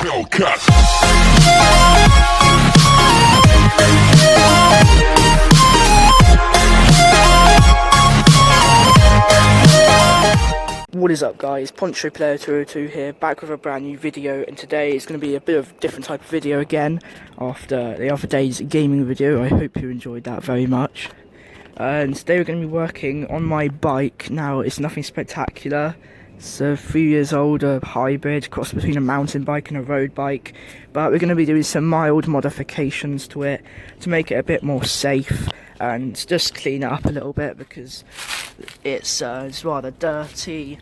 What is up guys, Poncho Player 202 here, back with a brand new video, and today is going to be a bit of a different type of video again after the other day's gaming video. I hope you enjoyed that very much. And today we're going to be working on my bike. Now it's nothing spectacular, it's a few years old, a hybrid, cross between a mountain bike and a road bike, but we're going to be doing some mild modifications to it to make it a bit more safe and just clean it up a little bit because it's rather dirty.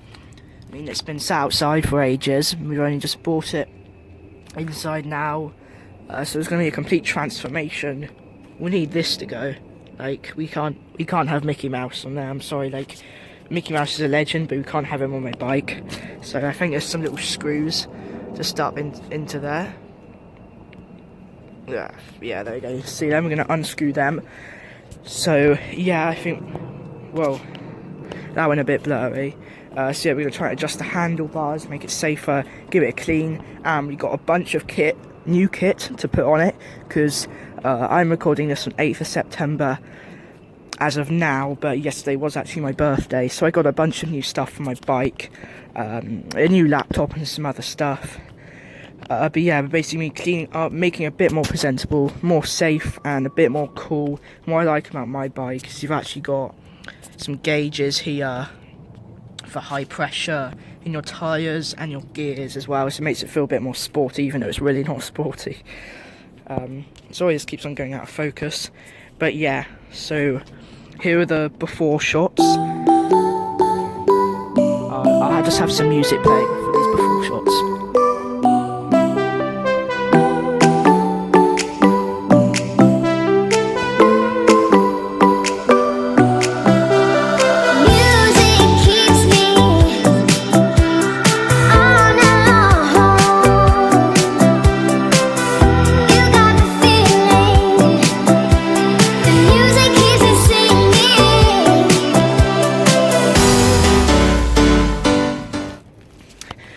I mean, it's been sat outside for ages. We've only just bought it inside now, so it's going to be a complete transformation. We need this to go. Like, we can't have Mickey Mouse on there. I'm sorry, like, Mickey Mouse is a legend, but we can't have him on my bike. So I think there's some little screws just up into there. Yeah, there you go. See them? We're going to unscrew them. So yeah, I think, well, that went a bit blurry. So yeah, we're going to try to adjust the handlebars, make it safer, give it a clean. We got a bunch of new kit to put on it, because I'm recording this on 8th of September as of now, but yesterday was actually my birthday, so I got a bunch of new stuff for my bike, a new laptop and some other stuff. But yeah, basically cleaning up, making it a bit more presentable, more safe, and a bit more cool. And what I like about my bike is you've actually got some gauges here for high pressure in your tyres and your gears as well, so it makes it feel a bit more sporty, even though it's really not sporty. Sorry, this keeps on going out of focus, but yeah, so here are the before shots. I'll just have some music playing for these before shots.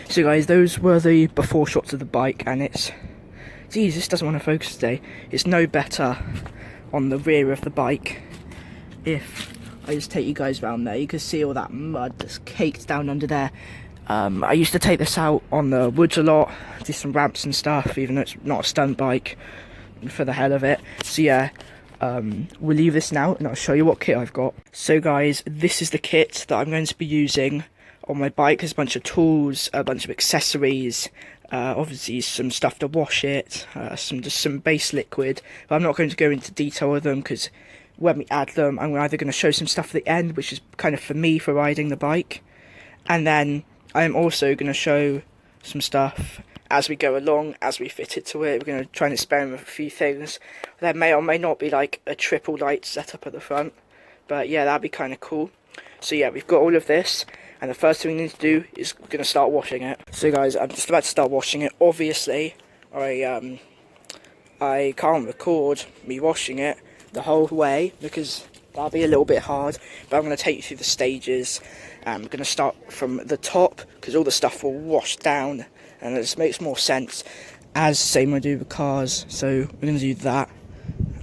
So guys, those were the before shots of the bike, and it's, geez, this doesn't want to focus today. It's no better on the rear of the bike. If I just take you guys around there, you can see all that mud that's caked down under there. I used to take this out on the woods a lot, do some ramps and stuff, even though it's not a stunt bike, for the hell of it. So yeah, we'll leave this now and I'll show you what kit I've got. So guys, this is the kit that I'm going to be using on my bike. There's a bunch of tools, a bunch of accessories, obviously some stuff to wash it, just some base liquid, but I'm not going to go into detail with them because when we add them, I'm either going to show some stuff at the end, which is kind of for me for riding the bike, and then I'm also going to show some stuff as we go along, as we fit it to it. We're going to try and experiment with a few things. There may or may not be like a triple light setup at the front, but yeah, that'd be kind of cool. So yeah, we've got all of this, and the first thing we need to do is we're going to start washing it. So guys, I'm just about to start washing it. Obviously, I can't record me washing it the whole way because that'll be a little bit hard, but I'm going to take you through the stages. I'm going to start from the top because all the stuff will wash down, and it just makes more sense as same I do with cars. So we're going to do that.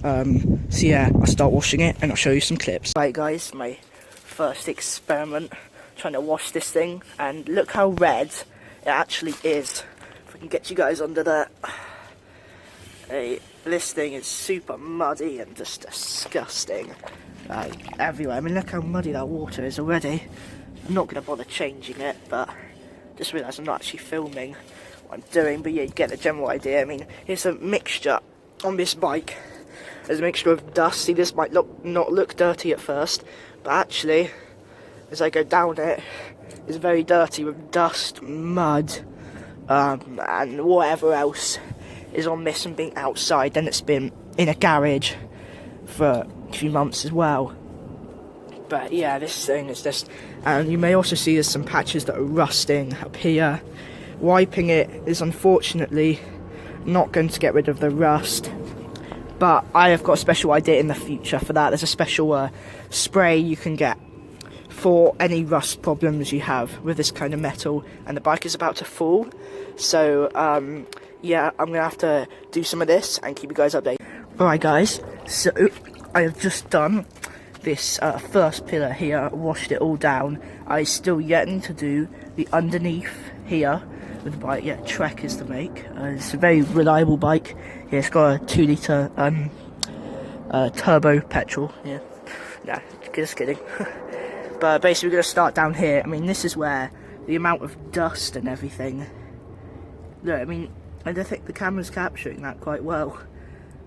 So yeah, I'll start washing it and I'll show you some clips. Right guys, my first experiment trying to wash this thing, and look how red it actually is. If I can get you guys under there. Hey, this thing is super muddy and just disgusting, like everywhere. I mean, look how muddy that water is already. I'm not going to bother changing it, but just realised I'm not actually filming what I'm doing, but yeah, you get the general idea. I mean, here's a mixture on this bike. There's a mixture of dust. See, this might not look dirty at first, but actually, as I go down it, it's very dirty with dust, mud, and whatever else is on this and being outside. Then it's been in a garage for a few months as well. But yeah, this thing is just, and you may also see there's some patches that are rusting up here. Wiping it is unfortunately not going to get rid of the rust, but I have got a special idea in the future for that. There's a special spray you can get for any rust problems you have with this kind of metal, and the bike is about to fall, so yeah, I'm gonna have to do some of this and keep you guys updated. Alright guys, so I have just done this first pillar here, washed it all down. I still yet to do the underneath here with the bike. Yeah, Trek is the make. It's a very reliable bike. Yeah, it's got a 2 litre turbo petrol. Yeah, nah, just kidding. But basically we're going to start down here. I mean, this is where the amount of dust and everything. Look, I mean, I don't think the camera's capturing that quite well.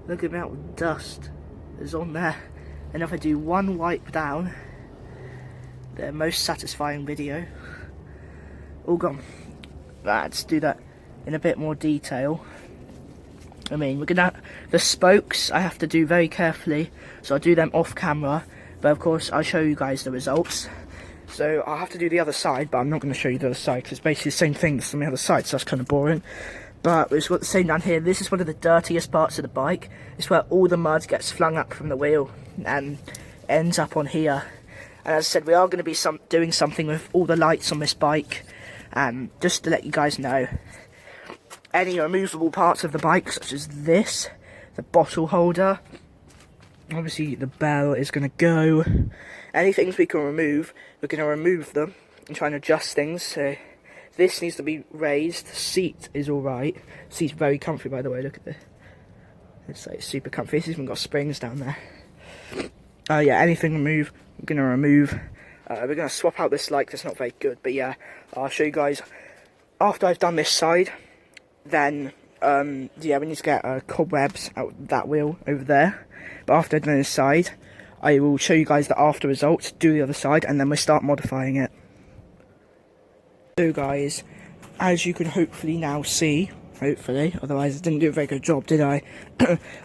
Look at the amount of dust that's on there. And if I do one wipe down, the most satisfying video, all gone. Let's do that in a bit more detail. I mean, we're gonna, the spokes I have to do very carefully, so I'll do them off camera, but of course I'll show you guys the results. So I'll have to do the other side, but I'm not going to show you the other side because it's basically the same thing as on the other side, so that's kind of boring. But we've got the same down here. This is one of the dirtiest parts of the bike. It's where all the mud gets flung up from the wheel and ends up on here. And as I said, we are going to be doing something with all the lights on this bike. Just to let you guys know, any removable parts of the bike, such as this, the bottle holder, obviously the bell is going to go. Any things we can remove, we're going to remove them and try and adjust things. So this needs to be raised. The seat is alright. The seat's very comfy, by the way. Look at this. It's like super comfy. It's even got springs down there. Yeah, anything we're going to remove. We're going to swap out this light, that's not very good. But yeah, I'll show you guys after I've done this side. Then, yeah, we need to get cobwebs out that wheel over there. But after I've done this side, I will show you guys the after results, do the other side, and then we'll start modifying it. So guys, as you can hopefully now see, otherwise I didn't do a very good job, did I?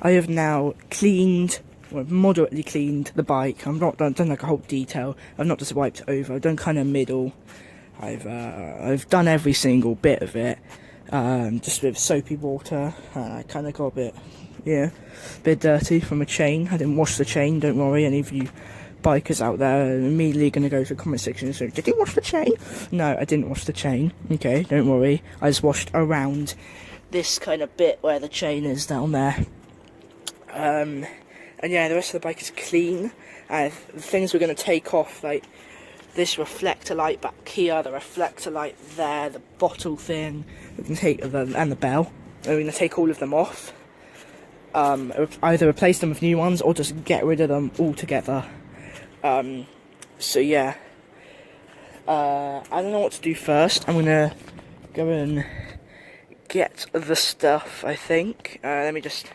I have now cleaned, or moderately cleaned the bike. I've not done like a whole detail, I've not just wiped it over, I've done kind of middle. I've done every single bit of it, just with soapy water. I kind of got a bit dirty from a chain. I didn't wash the chain, don't worry, any of you bikers out there are immediately going to go to the comment section and say, did you wash the chain? No, I didn't wash the chain, okay, don't worry. I just washed around this kind of bit where the chain is down there. And yeah, the rest of the bike is clean. The things we're going to take off, like this reflector light back here, the reflector light there, the bottle thing, we can take them, and the bell. We're going to take all of them off. Either replace them with new ones or just get rid of them altogether. So yeah, I don't know what to do first. I'm gonna go and get the stuff, I think. Let me just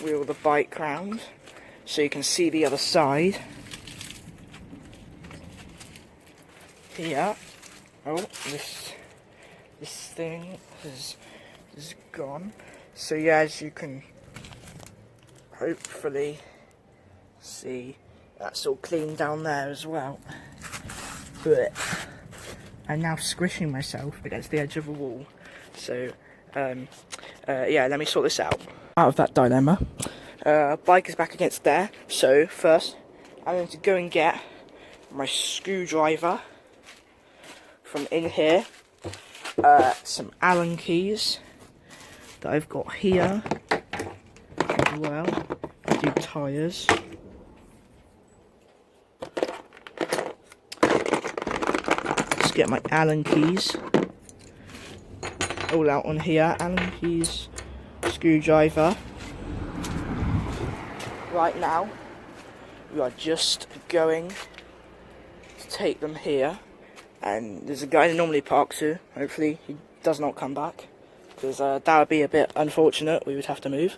wheel the bike round so you can see the other side. Here, oh, this thing is gone. So yeah, as you can hopefully see, that's all clean down there as well. But I'm now squishing myself against the edge of a wall. So yeah, let me sort this out. Out of that dilemma, bike is back against there. So first, I'm going to go and get my screwdriver from in here. Some Allen keys that I've got here as well. I do tyres. Let's get my Allen keys all out on here. Allen keys, screwdriver. Right now, we are just going to take them here. And there's a guy that normally parks here. Hopefully he does not come back, because that would be a bit unfortunate. We would have to move.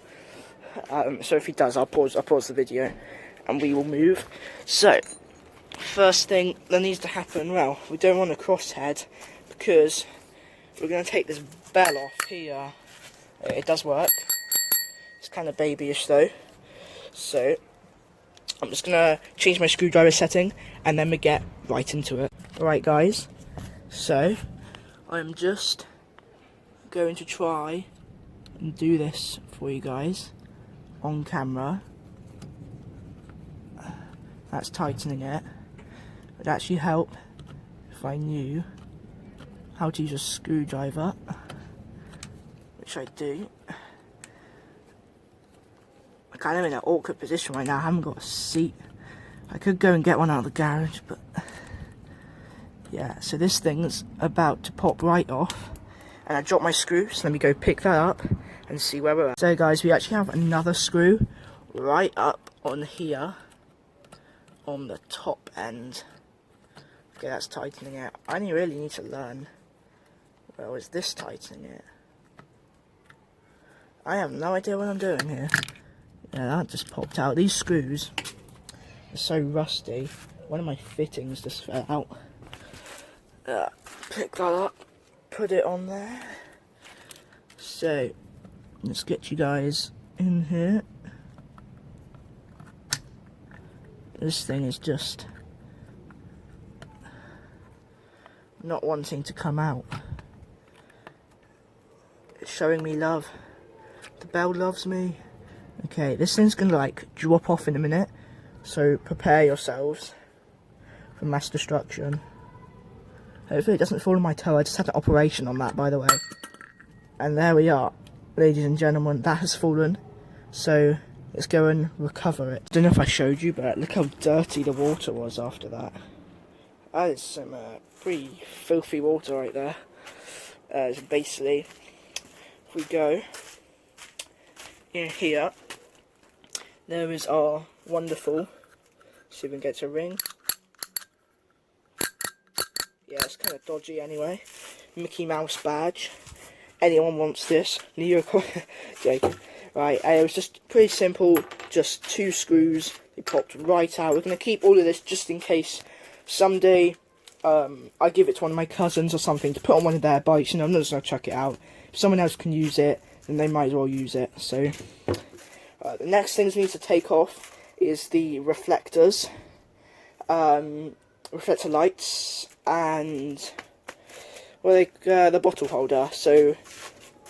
So if he does, I'll pause the video and we will move. So first thing that needs to happen, well, we don't want a crosshead because we're going to take this bell off here. It does work. It's kind of babyish though. So I'm just going to change my screwdriver setting and then we get right into it. Alright guys, so I'm just going to try and do this for you guys on camera. That's tightening it. It would actually help if I knew how to use a screwdriver. which I do. I kind of in an awkward position right now. I haven't got a seat. I could go and get one out of the garage, but yeah, so this thing's about to pop right off, and I dropped my screw, so let me go pick that up and see where we're at. So guys, we actually have another screw right up on here on the top end. Okay, that's tightening it. I really need to learn, well, is this tightening it? I have no idea what I'm doing here. Yeah, that just popped out. These screws are so rusty. One of my fittings just fell out. Pick that up, put it on there. So, let's get you guys in here. This thing is just not wanting to come out. It's showing me love. The bell loves me. Okay, this thing's gonna like drop off in a minute, so prepare yourselves for mass destruction. Hopefully it doesn't fall on my toe. I just had an operation on that, by the way. And there we are, ladies and gentlemen, that has fallen. So let's go and recover it. I don't know if I showed you, but look how dirty the water was after that. That is some pretty filthy water right there. So basically, if we go in here, there is our wonderful, see if we can get to a ring. Yeah, it's kind of dodgy anyway. Mickey Mouse badge. Anyone wants this? Joking. Right, it was just pretty simple. Just 2 screws. They popped right out. We're going to keep all of this just in case someday I give it to one of my cousins or something to put on one of their bikes. You know, I'm not just going to chuck it out. If someone else can use it, then they might as well use it. So, the next things we need to take off is the reflectors. Reflector lights and well, the bottle holder. So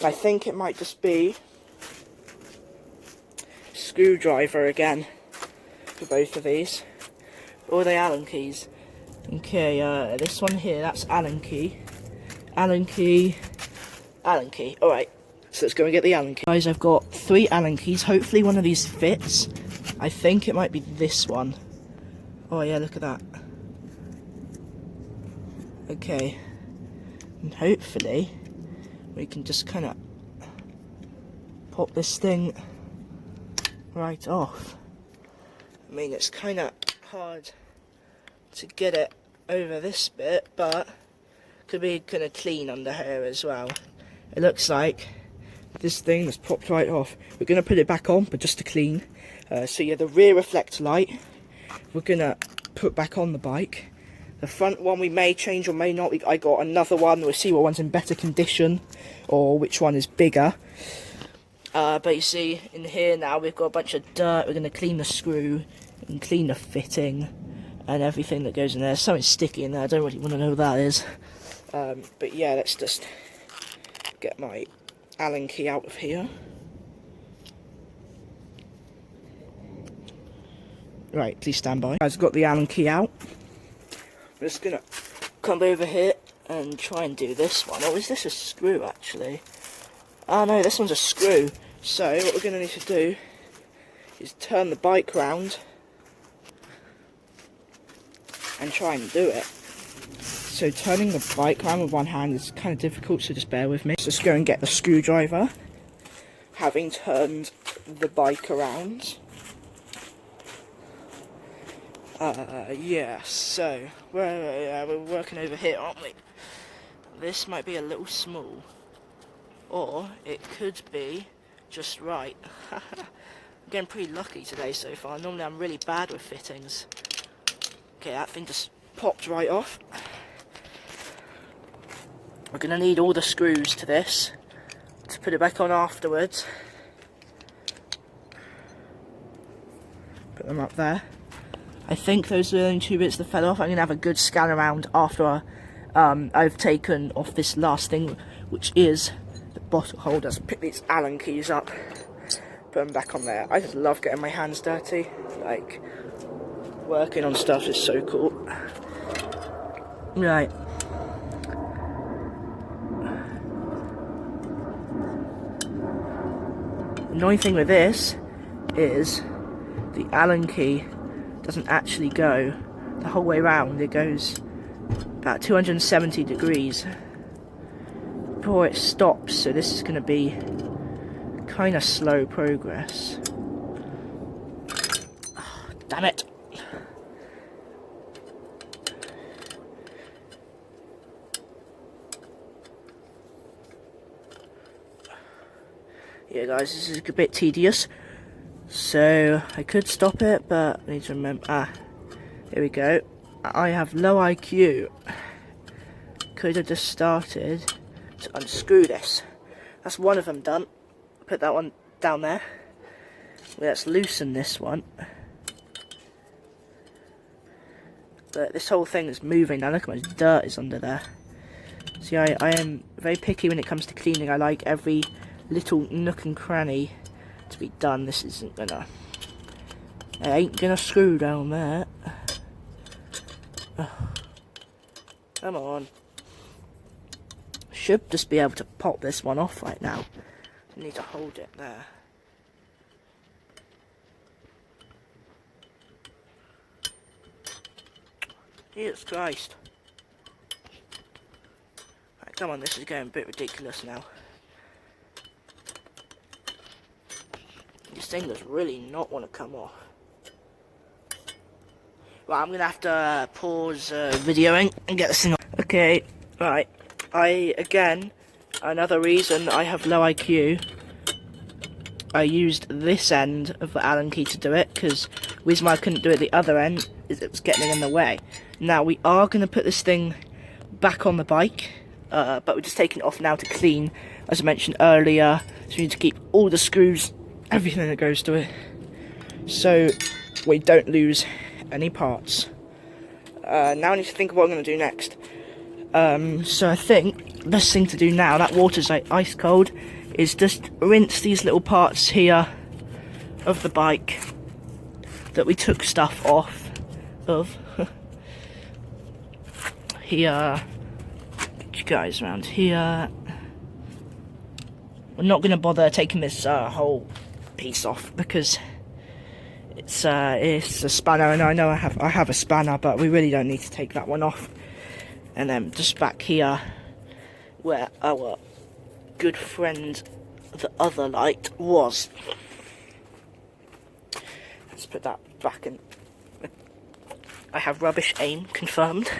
I think it might just be screwdriver again for both of these, or are they Allen keys? Okay, this one here, that's Allen key, Allen key, Allen key. All right, so let's go and get the Allen key. Guys, I've got 3 Allen keys. Hopefully one of these fits. I think it might be this one. Oh yeah, look at that. Okay, and hopefully we can just kind of pop this thing right off. I mean, it's kind of hard to get it over this bit, but could be kind of clean under here as well. It looks like this thing that's popped right off. We're going to put it back on, but just to clean. So yeah, the rear reflector light we're going to put back on the bike. The front one we may change or may not. I got another one. We'll see what one's in better condition or which one is bigger. But you see in here now we've got a bunch of dirt. We're going to clean the screw and clean the fitting and everything that goes in there. There's something sticky in there. I don't really want to know what that is. But yeah, let's just get my Allen key out of here. Right, please stand by. I've got the Allen key out. I'm just gonna come over here and try and do this one. Oh, is this a screw actually? Oh no, this one's a screw. So what we're gonna need to do is turn the bike round and try and do it. So turning the bike round with one hand is kind of difficult, so just bear with me. Let's just go and get the screwdriver, having turned the bike around. Yeah, so we're working over here, aren't we? This might be a little small, or it could be just right. I'm getting pretty lucky today so far. Normally I'm really bad with fittings. Okay, that thing just popped right off. We're going to need all the screws to this to put it back on afterwards. Put them up there. I think those are the only 2 bits that fell off. I'm going to have a good scan around after I've taken off this last thing, which is the bottle holder. So pick these Allen keys up, put them back on there. I just love getting my hands dirty. Like, working on stuff is so cool. Right. Annoying thing with this is the Allen key doesn't actually go the whole way around. It goes about 270 degrees before it stops, so this is going to be kind of slow progress. Oh, damn it. Yeah guys, this is a bit tedious, so I could stop it, but I need to remember, here we go. I have low IQ. Could have just started to unscrew this. That's one of them done. Put that one down there. Let's loosen this one. But this whole thing is moving now. Look how much dirt is under there. See, I am very picky when it comes to cleaning. I like every little nook and cranny to be done. This isn't gonna... It ain't gonna screw down there. Oh. Come on. Should just be able to pop this one off right now. I need to hold it there. Jesus Christ. Right, come on, this is getting a bit ridiculous now. This thing does really not want to come off. Right, I'm going to have to pause videoing and get this thing off. Okay, right. Again, another reason I have low IQ, I used this end of the Allen key to do it, because the reason why I couldn't do it the other end is it was getting in the way. Now, we are going to put this thing back on the bike, but we're just taking it off now to clean, as I mentioned earlier, so we need to keep all the screws, everything that goes to it, so we don't lose any parts. Now I need to think of what I'm going to do next. So I think the best thing to do now, that water's like ice cold, is just rinse these little parts here of the bike that we took stuff off of. Here, get you guys around here. We're not going to bother taking this whole piece off because it's a spanner, and I know I have a spanner, but we really don't need to take that one off. And then just back here, where our good friend, the other light, was. Let's put that back in. I have rubbish aim, confirmed.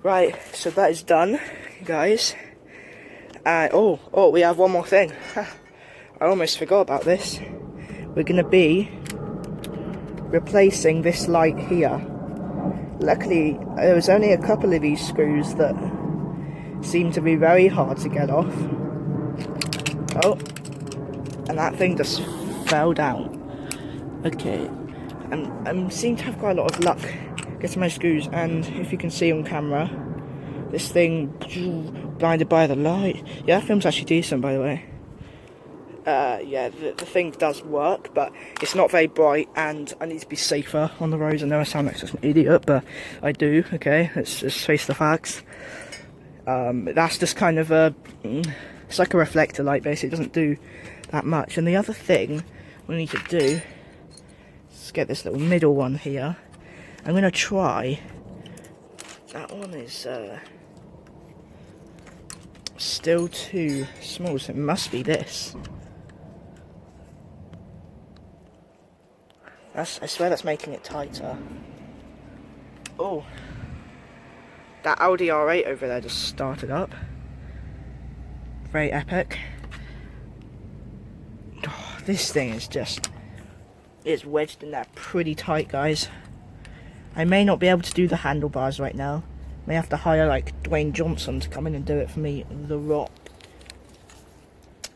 Right, so that is done, guys. Oh, we have one more thing. I almost forgot about this. We're going to be replacing this light here. Luckily, there was only a couple of these screws that seem to be very hard to get off. Oh, and that thing just fell down. Okay, I seem to have quite a lot of luck getting my screws, and if you can see on camera, this thing blinded by the light. Yeah, that film's actually decent, by the way. Yeah, the thing does work, but it's not very bright, and I need to be safer on the roads. I know I sound like such an idiot, but I do, okay? Let's just face the facts. That's just kind of it's like a reflector light, basically. It doesn't do that much. And the other thing we need to do is get this little middle one here. I'm going to try... That one is still too small, so it must be this. I swear that's making it tighter. Oh, that Audi R8 over there just started up. Very epic. Oh, this thing is just... It's wedged in there pretty tight, guys. I may not be able to do the handlebars right now. May have to hire like Dwayne Johnson to come in and do it for me. The Rock.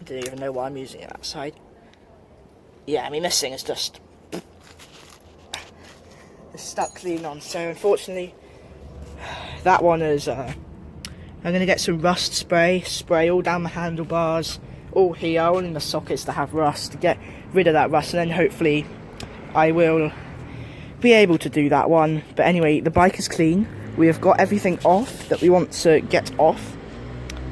I don't even know why I'm using it outside. Yeah, I mean this thing is just... It's stuck clean on. So unfortunately, that one is... I'm going to get some rust spray all down the handlebars, all here, all in the sockets that have rust, to get rid of that rust, and then hopefully I will be able to do that one. But anyway, the bike is clean. We have got everything off that we want to get off,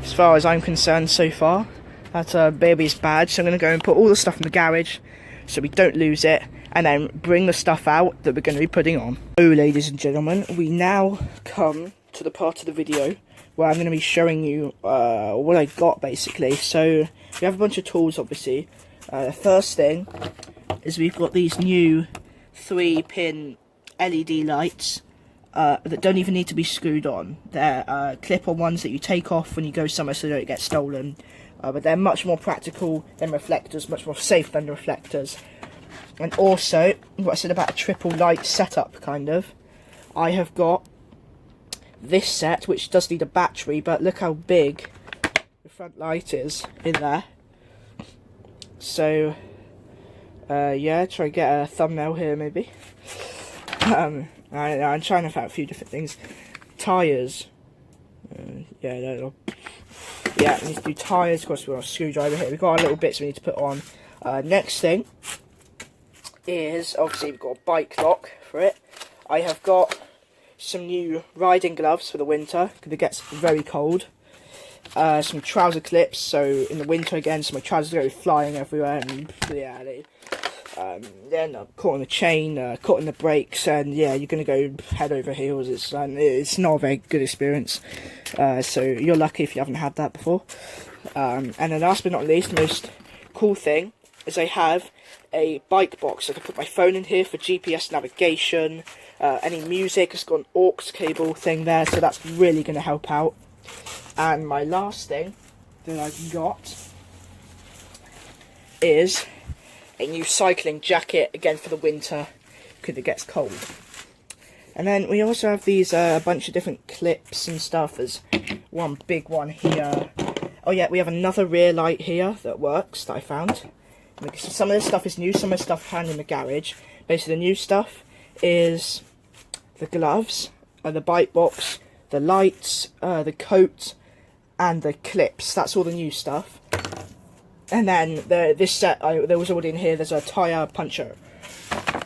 as far as I'm concerned so far. That's a baby's badge. So I'm going to go and put all the stuff in the garage so we don't lose it, and then bring the stuff out that we're going to be putting on. So ladies and gentlemen, we now come to the part of the video where I'm going to be showing you what I got basically. So we have a bunch of tools obviously. The first thing is we've got these new 3-pin LED lights that don't even need to be screwed on. They're clip-on ones that you take off when you go somewhere so they don't get stolen. But they're much more practical than reflectors, much more safe than the reflectors. And also, what I said about a triple light setup, kind of, I have got this set, which does need a battery, but look how big the front light is in there. So, yeah, try and get a thumbnail here, maybe. I'm trying to find a few different things. Tyres. Yeah, we need to do tyres. Of course, we've got a screwdriver here. We've got our little bits we need to put on. Next thing is, obviously, we've got a bike lock for it. I have got some new riding gloves for the winter, because it gets very cold. Some trouser clips, so in the winter again, so my trousers go flying everywhere, and yeah, then caught on the chain, caught in the brakes, and yeah, you're going to go head over heels. It's not a very good experience, so you're lucky if you haven't had that before. And then last but not least, the most cool thing is I have a bike box. I can put my phone in here for GPS navigation, any music. It's got an aux cable thing there, so that's really going to help out. And my last thing that I've got is a new cycling jacket, again for the winter, because it gets cold. And then we also have these a bunch of different clips and stuff. There's one big one here. Oh yeah, we have another rear light here that works, that I found. Some of this stuff is new, some of the stuff found in the garage. Basically the new stuff is the gloves, the bike box, the lights, the coat, and the clips. That's all the new stuff. And then this set, there was already in here, there's a tyre puncher,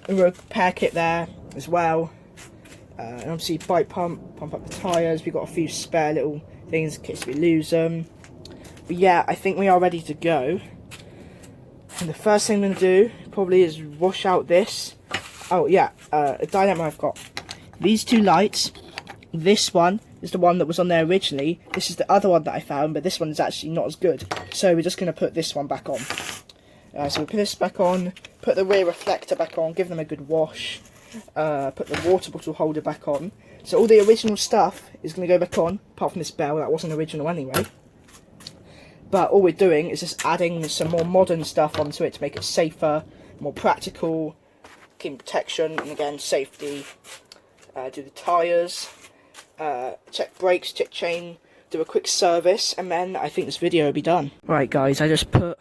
a repair kit there as well. And obviously bike pump up the tyres. We've got a few spare little things in case we lose them. But yeah, I think we are ready to go. And the first thing I'm going to do probably is wash out this. Oh yeah, a dilemma I've got. These two lights, this one is the one that was on there originally. This is the other one that I found, but this one is actually not as good. So we're just going to put this one back on. So we put this back on, put the rear reflector back on, give them a good wash. Put the water bottle holder back on. So all the original stuff is going to go back on, apart from this bell, that wasn't original anyway. But all we're doing is just adding some more modern stuff onto it to make it safer, more practical, keep protection, and again, safety. Do the tyres, check brakes, check chain, do a quick service, and then I think this video will be done. Right guys, I just put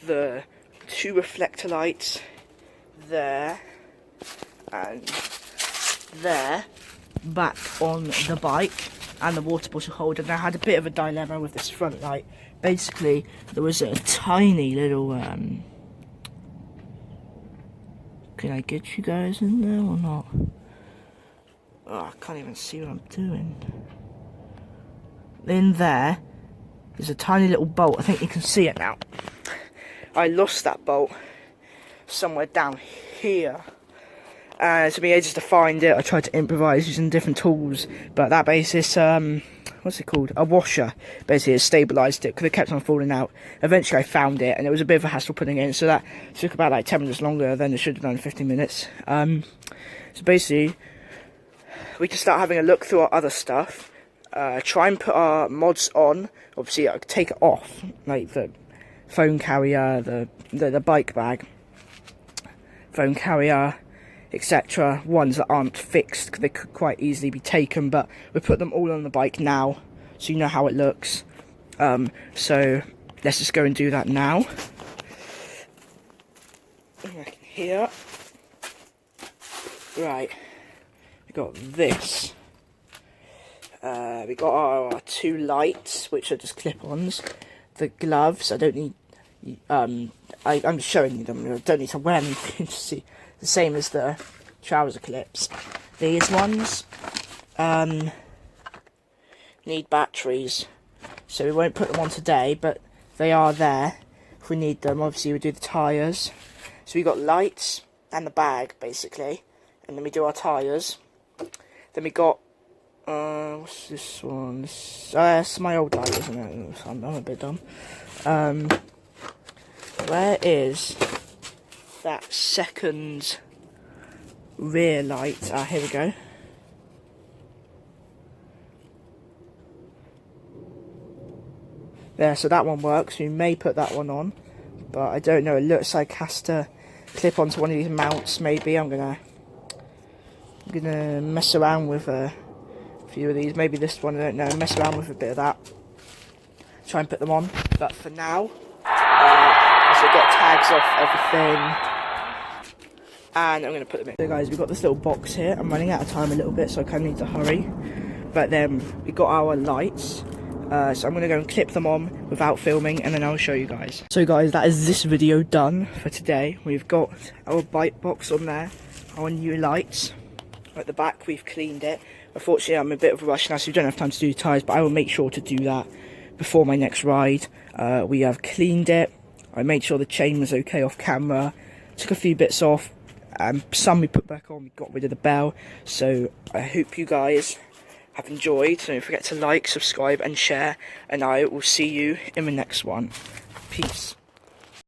the 2 reflector lights there and there back on the bike, and the water bottle holder. And I had a bit of a dilemma with this front light. Basically, there was a tiny little can I get you guys in there or not? Oh, I can't even see what I'm doing. In there is a tiny little bolt. I think you can see it now. I lost that bolt somewhere down here. It took me ages to find it. I tried to improvise using different tools, but that basis, what's it called? A washer. Basically, it stabilised it because it kept on falling out. Eventually, I found it, and it was a bit of a hassle putting it in, so that took about like 10 minutes longer than it should have done 15 minutes. So basically, we can start having a look through our other stuff. Try and put our mods on. Obviously, take it off, like the phone carrier, the bike bag, phone carrier, etc. Ones that aren't fixed, because they could quite easily be taken, but we put them all on the bike now, so you know how it looks. So let's just go and do that now. Here, right, we got this. We got our 2 lights, which are just clip-ons. The gloves, I don't need. I'm showing you them. I don't need to wear them to see. The same as the trouser clips. These ones need batteries, so we won't put them on today, but they are there if we need them. Obviously we do the tyres. So we got lights and the bag basically, and then we do our tyres. Then we got what's this one? It's my old light, isn't it? I'm a bit dumb. Where is that second rear light? Ah, here we go. There, so that one works. We may put that one on, but I don't know. It looks like it has to clip onto one of these mounts. Maybe I'm gonna mess around with a few of these. Maybe this one. I don't know. Mess around with a bit of that. Try and put them on. But for now, so get tags off everything, and I'm gonna put them in. So guys, we've got this little box here. I'm running out of time a little bit, so I kind of need to hurry. But then we got our lights. So I'm going to go and clip them on without filming, and then I'll show you guys. So guys, that is this video done for today. We've got our bike box on there, our new lights. At the back, we've cleaned it. Unfortunately, I'm in a bit of a rush now, so we don't have time to do the tyres, but I will make sure to do that before my next ride. We have cleaned it. I made sure the chain was okay off camera. Took a few bits off. Some we put back on. We got rid of the bell. So I hope you guys have enjoyed. Don't forget to like, subscribe and share, and I will see you in the next one. Peace.